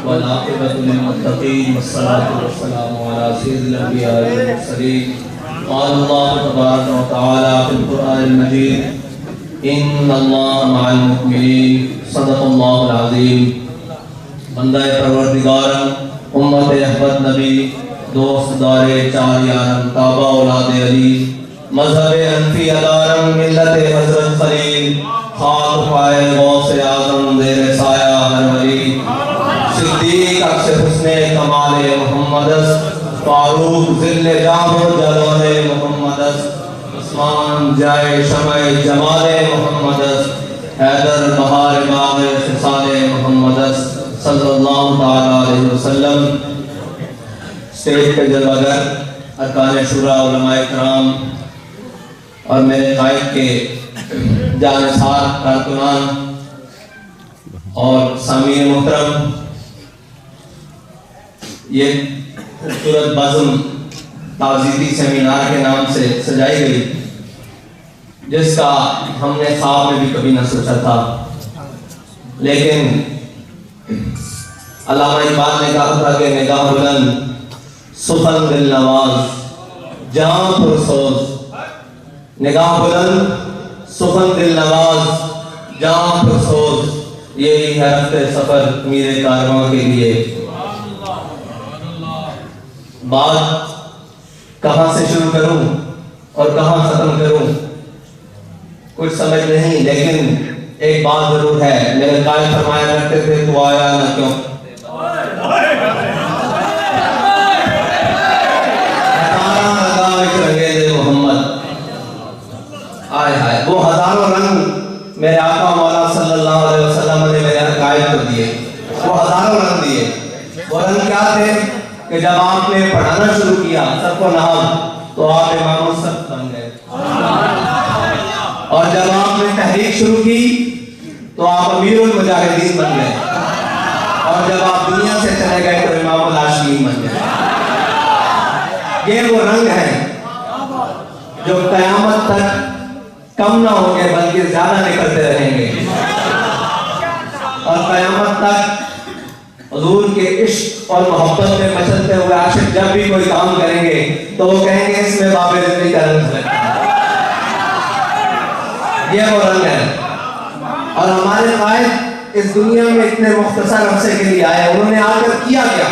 والعاقبۃ للمتقین والصلاۃ والسلام علی سید الانبیاء والمرسلین قال اللہ تبارک و تعالی فی القرآن المجید ان اللہ مع المؤمنین صدق اللہ العظیم۔ بندہ پروردگارم، امت احمد نبی، دوست دار چار یارم، تابع اولاد علی، مذہب انفی ادارم، ملت حضرت خلیل، خاک پائے غوث اعظم، زیر سایہ ہر ولی، صدیق عکس حسن کمال محمدس، فاروق ذل جام و جلال محمدس، عثمان جائے شمع جمال محمدس، حیدر بہار باغ خصال محمدس صلی اللہ تعالیٰ علیہ وسلم۔ اسٹیج پہ جلوگر ارکان شورا، علماء کرام اور میرے قائد کے جانثار کارکنان اور سامعین محترم، یہ خوبصورت بزم تعزیتی سیمینار کے نام سے سجائی گئی، جس کا ہم نے خواب میں بھی کبھی نہ سوچا تھا، لیکن علامہ اقبال نے کہا تھا کہ نگاہ بلند سخن دل نواز جاں پرسوز، نگاہ بلند سخن دل نواز جاں پرسوز، یہی ہے رفت سفر میرے کارواں کے لیے۔ بات کہاں سے شروع کروں اور کہاں ختم کروں کچھ سمجھ نہیں، لیکن ایک بات ضرور ہے، میرے قائد فرمایا کرتے تھے تو آیا نہ کیوں، وہ ہزاروں رنگ میرے آقا مولا صلی اللہ علیہ وسلم نے میرے قائد کو دیے، وہ ہزاروں رنگ دیے۔ وہ رنگ کیا تھے کہ جب آپ نے پڑھانا شروع کیا سب کو نام، تو آپ امام الصف بن گئے، اور جب آپ نے تحریک شروع کی تو آپ امیر المجاہدین بن گئے، اور جب آپ دنیا سے چلے گئے تو امام العاشقین بن گئے۔ یہ وہ رنگ ہیں جو قیامت تک کم نہ ہوں گے بلکہ زیادہ نکلتے رہیں گے، اور قیامت تک حضور کے عشق اور محبت میں مچلتے ہوئے عاشق جب بھی کوئی کام کریں گے تو وہ کہیں گے اس میں باب رضوی کا رنگ ہے۔ یہ وہ رنگ ہے، اور ہمارے قائد اس دنیا میں اتنے مختصر عرصے کے لیے آئے، انہوں نے آ کر کیا کیا؟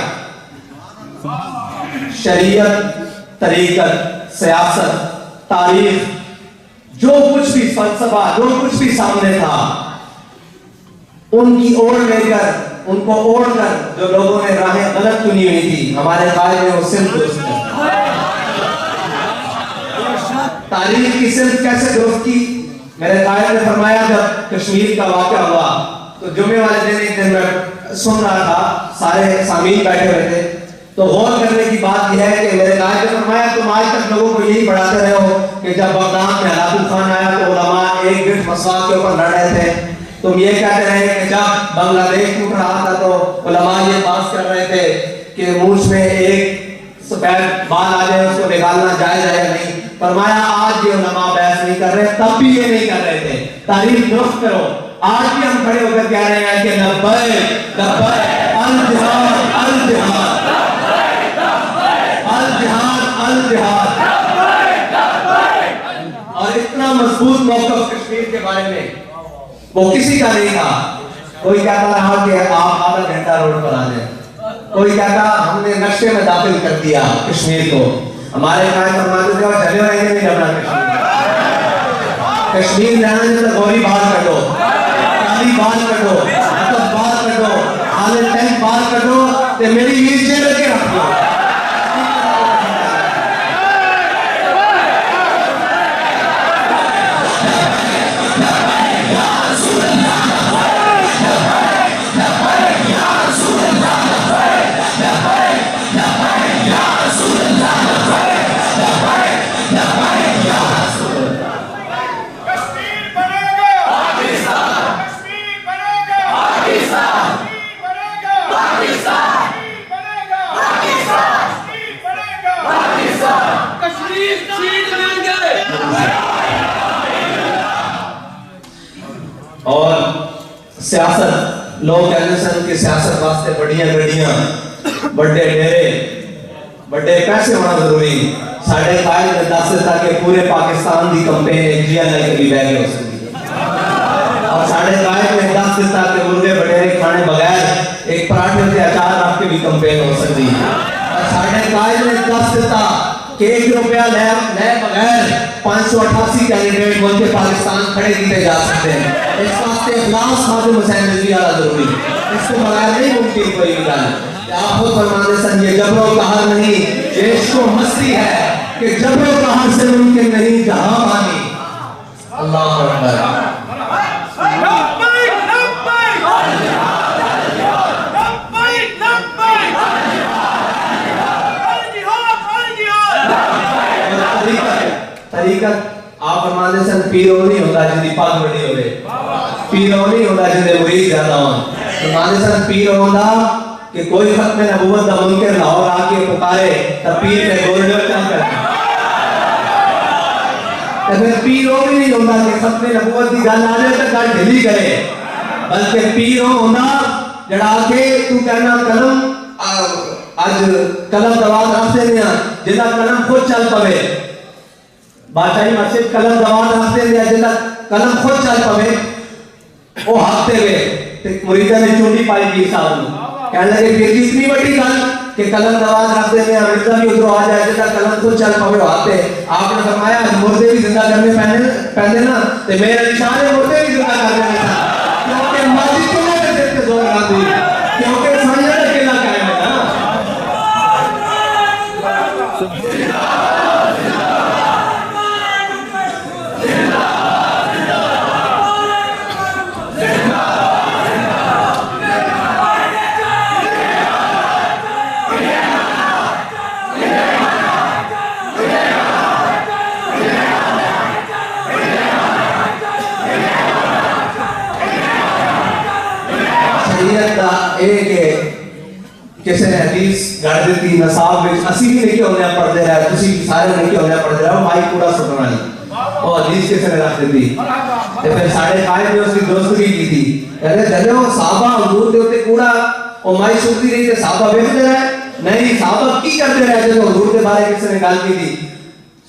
شریعت، طریقت، سیاست، تاریخ، جو کچھ بھی فلسفہ، جو کچھ بھی سامنے تھا، ان کی اوڑ لے کر، ان کو اوڑ کر جو لوگوں نے راہیں غلط چنی ہوئی تھی، ہمارے قائد نے وہ سمت درست کی۔ تاریخ کی سمت کیسے درست کی؟ میرے قائد نے فرمایا جب کشمیر کا واقعہ ہوا تو جمعے والے دن ایک دن میں سن رہا تھا، سارے سامعین بیٹھے ہوئے تھے، تو غور کرنے کی بات یہ ہے کہ میرے قائد نے فرمایا تم آج تک لوگوں کو یہی پڑھاتے رہے ہو کہ جب بغداد میں ہلاکو خان آیا تو علماء ایک گٹھ مسواک کے اوپر لڑ رہے تھے، تم یہ کہتے رہے کہ جب بنگلہ دیش ٹوٹ رہا تھا تو علماء یہ بات کر رہے تھے کہ مونچھ میں ایک سفید بال آ جائے اس کو نکالنا جائز ہے یا نہیں۔ فرمایا آج یہ علماء بحث نہیں کر رہے، تب بھی یہ نہیں کر رہے تھے، تاریخ درست کرو۔ آج بھی ہم کھڑے ہو کر کہہ رہے ہیں کہ لبیک لبیک الجہاد الجہاد الجہاد الجہاد، اور اتنا مضبوط موقف کشمیر کے بارے میں وہ کسی کا نہیں تھا۔ کوئی کہتا رہا کہ آپ آدھا گھنٹہ روڈ پر آ جائیں، کوئی کہتا ہم نے نقشے میں داخل کر دیا کشمیر کو۔ ہمارے قائد فرماتے تھے اور جلے رہے نہیں جبنا کشمیر جانا جب تک غوری بات کر دو، کالی بات کر دو، حقت بات کر دو، حالت ٹینک بات کر دو تو میری ویل چیئر رکھے رکھ دو۔ اور سیاست، لوگ ایلیسن کی سیاست واسطے بڑیاں گڈیاں بڑے ڈیرے بڑے پیسے ہونا ضروری ساڑھے قائد نے دس دیتا کہ پورے پاکستان دی کمپین ایک جی ایل آئی کے بھی بیگ ہو سکتی ہے اور ساڑھے قائد نے دس دیتا کہ مرغے بڑیرے کھانے بغیر ایک پراٹھے سے اچار رکھ کے بھی کمپین ہو سکتی ہے اور ساڑھے قائد نے دس دیتا کہ 1 روپیہ لے بغیر 588 کینڈیڈیٹ ملک کے پاکستان کھڑے کیتے جا سکتے ہیں اس واسطے اخلاص خادم حسین رضوی والا ضروری اس کو بغیر نہیں ممکن کوئی بھی گل آپ خود فرماتے سن یہ جبر و قہر نہیں یہ عشق و مستی ہے کہ جبر و قہر سے ممکن نہیں جہاں پانی اللہ اکبر طریقت آپ فرماتے سن پیرو نہیں ہوتا جن دی پاک بڑی ہوئے پیرو نہیں ہوتا جن دے مرید زیادہ ہوں فرماتے سن پیرو ہوتا کہ کوئی ختم نبوت دا منکر لاہور آکے پکارے تب پیر کے گولڈر چاہ کرتے پھر پیرو بھی نہیں ہوتا کہ ختم نبوت دی گل آجے تک گل ڈھلی کرے بلکہ پیرو ہوتا جڑا کے تو کہنا قلم آج قلم دواد رکھتے دیا جنہ قلم خود چل پوے بادشاہی مسجد قلم دواد رکھتے دیا جنہ قلم خود چل پوے وہ ہاتھتے ہوئے مریدہ نے چونڈی پائی کی صاحب کہنے لگے پھر کی اتنی بڑی گل کہ قلم دواز رکھ دے میں مرزا بھی ادھر آ جائے جیسا قلم خود چل پاوے آتے آپ نے فرمایا مردے بھی زندہ کرنے پہنے نا تو میرے نشانے مردے بھی زندہ کرنے تھا کیونکہ ماضی کو میں دے کے زور رہا دی کیونکہ سائنہ نے کہنا قائم ہے نا کسی نے حدیث گڑ دیتی نصاب وچ اسی بھی نہیں ہونے پڑھتے رہے تسی بھی سارے نہیں ہونے پڑھتے رہے مائی پورا سننا نہیں وہ حدیث کسی نے رکھ دیتی پھر ساڑھے قائد نے اس کی دوستگی کی تھی کہتے جلے وہ صحابہ حضور دے ہوتے کوڑا وہ مائی سنتی رہی تھے صحابہ بیٹھتے رہے نہیں صحابہ کی کرتے رہے جو حضور کے بارے کسی نے گل کی تھی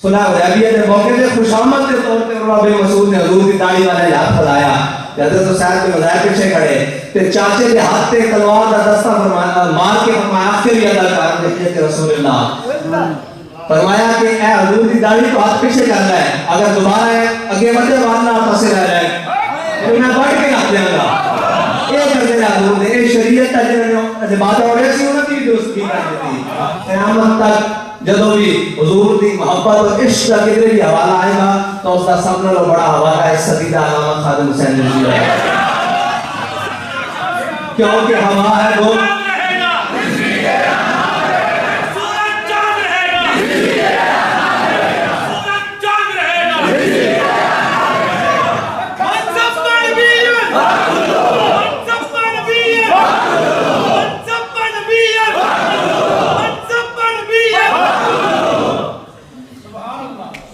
صلح حدیبیہ کے موقع سے خوشامد کے طور پہ عروہ بن مسعود نے حضور کی داڑھی والے ہاتھ پھیلایا حضرت حسین کے مظاہر پیچھے کھڑے تے چاچے کے ہاتھ تے تلوار کا دستہ فرمایا مار کے فرمایا آخر بھی ادا کر دیکھیے کہ رسول اللہ فرمایا کہ اے حضور کی داڑھی تو ہاتھ پیچھے کر رہا ہے اگر دوبارہ ہے اگے بڑھے مارنا آپ سے رہ جائے تو میں بڑھ کے رکھ دیں گا یہ کر دے رہا حضور نے یہ شریعت ہے جنہوں بات ہو رہی سی انہوں کی دوستی کر دیتی قیامت تک جدو بھی حضور دی محبت اور عشق کا کدھر بھی حوالہ آئے گا تو اس کا سب نالوں بڑا حوالہ ہے صدیدہ علامہ خادم حسین رضوی ہے کیونکہ ہوا ہے وہ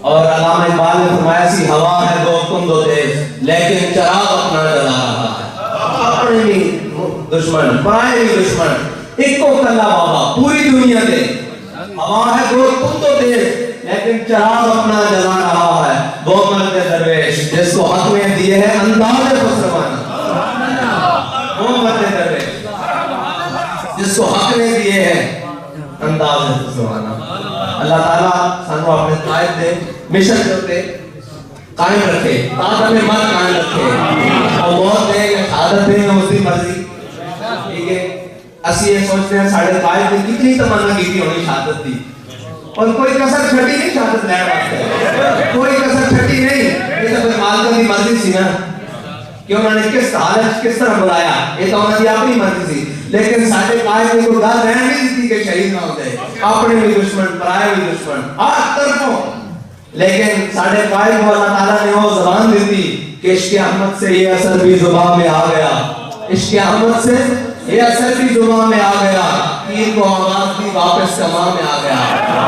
اور علامہ اقبال نے فرمایا سی ہوا ہے وہ کند و تیز لیکن چراغ اپنا جلا رہا ہے اپنے بھی دشمن پرائے بھی دشمن ایک کو کلا بابا پوری دنیا دے ہوا ہے وہ کند و تیز لیکن چراغ اپنا جلا رہا ہے وہ مرد درویش جس کو حق میں دیے ہیں انداز خسروانہ وہ مرد درویش جس کو حق میں دیے ہیں انداز خسروانہ اللہ تعالیٰ سانو اپنے قائد دے مشن کرتے قائم رکھے تاکہ ہمیں مت قائم رکھے اور موت دے یا شہادت دے یا اس کی مرضی ٹھیک ہے اسی یہ سوچتے ہیں ساڑھے قائد نے کتنی تمنا کی تھی ہونی شہادت دی اور کوئی کسر چھٹی نہیں شہادت لے رہا کوئی کسر چھٹی نہیں یہ تو کوئی مالکہ دی مرضی سی نا کہ انہوں نے کس حالت کس طرح بلایا یہ تو انہوں نے اپنی مرضی سی لیکن ساڑھے قائد نے کوئی گل رہن نہیں دیتی کہ شہید نہ ہوتے اپنے بھی دشمن پرائے بھی دشمن ہر طرفوں لیکن ساڑھے قائد کو اللہ تعالیٰ نے وہ زبان دیتی کہ عشق احمد سے یہ اثر بھی زبان میں آ گیا عشق احمد سے یہ اثر بھی زبان میں آ گیا تیر کو آواز دی واپس کمان میں آ گیا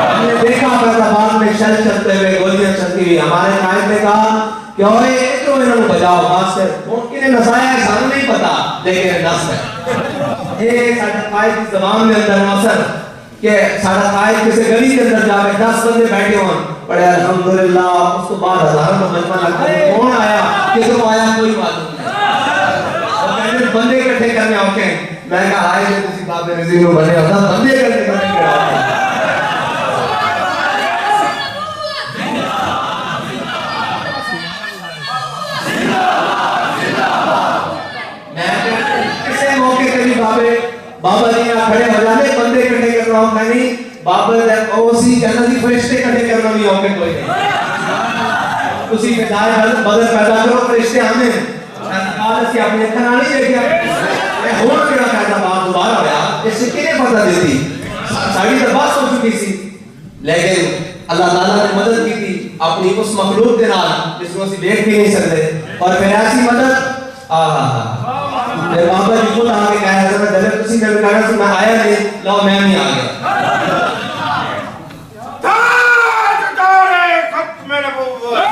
ہم نے دیکھا پیدابان میں شل چلتے ہوئے گولیاں چلتی ہوئی ہمارے قائد نے کہا کہ اوے ادھروں انہوں نے بجاؤ ماسٹر ان نے نسایا ہے سانو نہیں پتا لیکن نس ہے یہ ساڈے قائد کی زبان میں اندر نصر کہ ساڈا قائد کسی گلی کے اندر جاوے 10 بندے بیٹھے ہون پڑھے الحمدللہ اس کو بعد ہزاروں کا مجمع لگتا ہے کون آیا کدھروں آیا کوئی معلوم نہیں اور بندے اکٹھے کرنے اوکے میں کہا آئے جو کسی بابے رضی نو بنے ہوتا بندے کرنے کرنے بابا جی نہ کھڑے ہو جانے بندے کٹھے کرنا ہوں میں نہیں بابا اوسی جنتی فرشتے کٹھے کرنا بھی ہوں کوئی نہیں اسی میں جائے بدل پیدا کرو فرشتے ہمیں کہا کہ اپنے اتنا نہیں دیکھیا میں ہون کڑا پیدا بات دوبارہ ہویا اس سے کنے پتہ دیتی ساڑی تو بات ہو چکی سی لیکن اللہ تعالیٰ نے مدد کی تھی اپنی اس مخلوق کے نال جس کو اسی دیکھ بھی نہیں سکتے اور پھر ایسی مدد بابا جی خود آگے کہا ہے حضرت جلد کسی نے کہا کہ میں آیا نہیں لو میں نہیں آگیا تاجدارِ ختم نبوت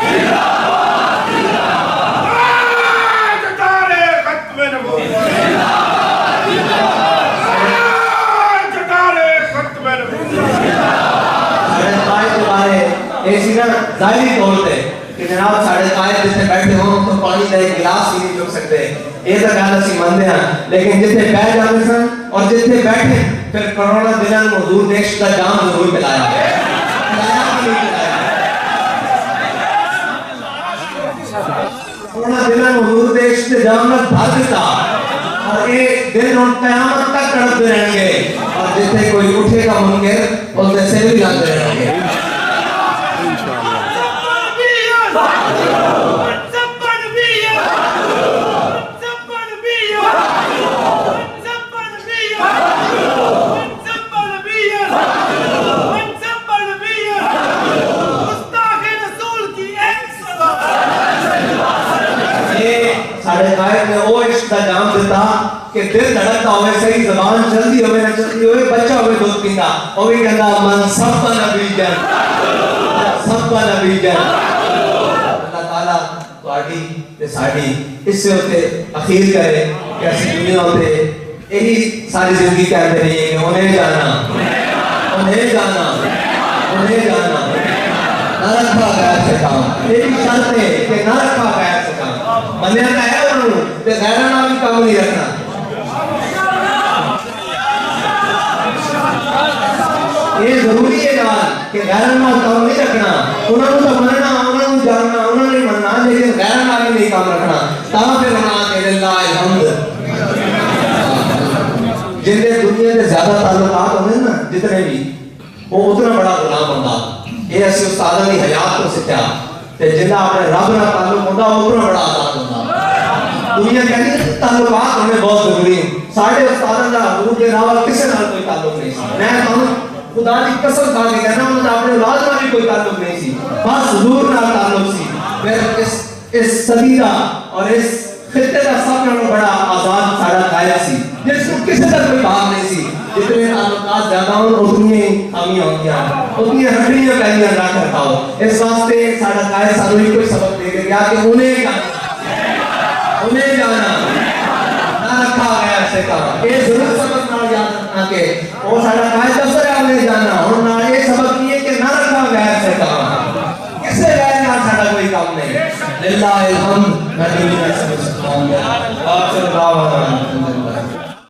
تاجدارِ ختم نبوت تاجدارِ ختم نبوت ساڑھے قائد کے بارے ایسی نا ظاہری طور پہ کہ جناب ساڑھے قائد جتنے بیٹھے ہوں تو پانی کا ایک گلاس ہی نہیں چک سکتے یہ تو گل اسی مانتے ہیں لیکن جتنے بیٹھ جاتے سن اور جتنے بیٹھے پھر کروڑا دنوں میں حضور نے عشق کا جام ضرور پلایا کروڑا دنوں میں حضور نے عشق کے جام میں بھر دیتا اور ایک دن ان قیامت تک کڑپتے رہیں گے اور جتنے کوئی اٹھے گا منکر ان میں سے بھی جاتے رہیں گے ساڑھے قائد نے وہ عشق کا جام دیتا کہ دل دھڑکتا ہوئے صحیح زبان چلتی ہوئے نہ چلتی ہوئے بچہ ہوئے دودھ پیتا وہ بھی کہتا من سب کا نبی جن سب کا نبی جن اللہ تعالیٰ تواڈی تے ساڈی اس سے ہوتے اخیر کرے کہ ایسی دنیا ہوتے یہی ساری زندگی کہتے رہیے کہ انہیں جانا انہیں جانا انہیں جانا نہ رکھا غیر سے کام یہ بھی شرط ہے کہ نہ رکھا غیر سے کام بندے کا ہے انہوں تے غیرانہ بھی کام نہیں رکھنا یہ ضروری ہے نال کہ غیرانہ کام نہیں رکھنا انہوں تو مننا انہوں جاننا انہوں نے مننا لیکن غیرانہ بھی نہیں کام رکھنا تاہم پھر ہونا کہ اللہ الحمد جن دے دنیا کے زیادہ تعلقات ہونے نا جتنے بھی وہ اتنا بڑا غلام ہوتا یہ ایسی استادہ کی حیات کو سکھیا تے جنہ اپنے رب نہ تعلق ہوتا وہ اتنا بڑا آزاد ہوتا دنیا کہنی تعلقات ہونے بہت ضروری ہیں ساڑھے استادہ کا حضور کے علاوہ کسی نال کوئی تعلق نہیں سی میں کہوں خدا کی قسم کھا کے کہنا انہوں نے اپنے اولاد نال بھی کوئی تعلق نہیں سی بس حضور نال تعلق سی پھر اس صدی کا اور اس خطے کا سب نے بڑا آزاد ساڑھا قائد سی جس کو کسی طرح کوئی بات نہیں سی جتنے تعلقات زیادہ ہوں اتنی خامیاں ہوتی ہیں اتنی ہڈیاں پہلیاں نہ کرتا ہو اس واسطے ساڑھا قائد سانو ہی کوئی سبق دے گا کہ انہیں جانا نہ رکھا گیا ایسے کہا یہ ضرور سبق نہ یاد رکھنا کہ وہ ساڑھا قائد دفتر ہے انہیں جانا اور نہ یہ سبق یہ کہ نہ رکھا گیا ایسے کہا کسے غیر نہ ساڑھا کوئی کام نہیں للہ الحمد میں دنیا سے سبحان اللہ آخر دعوانا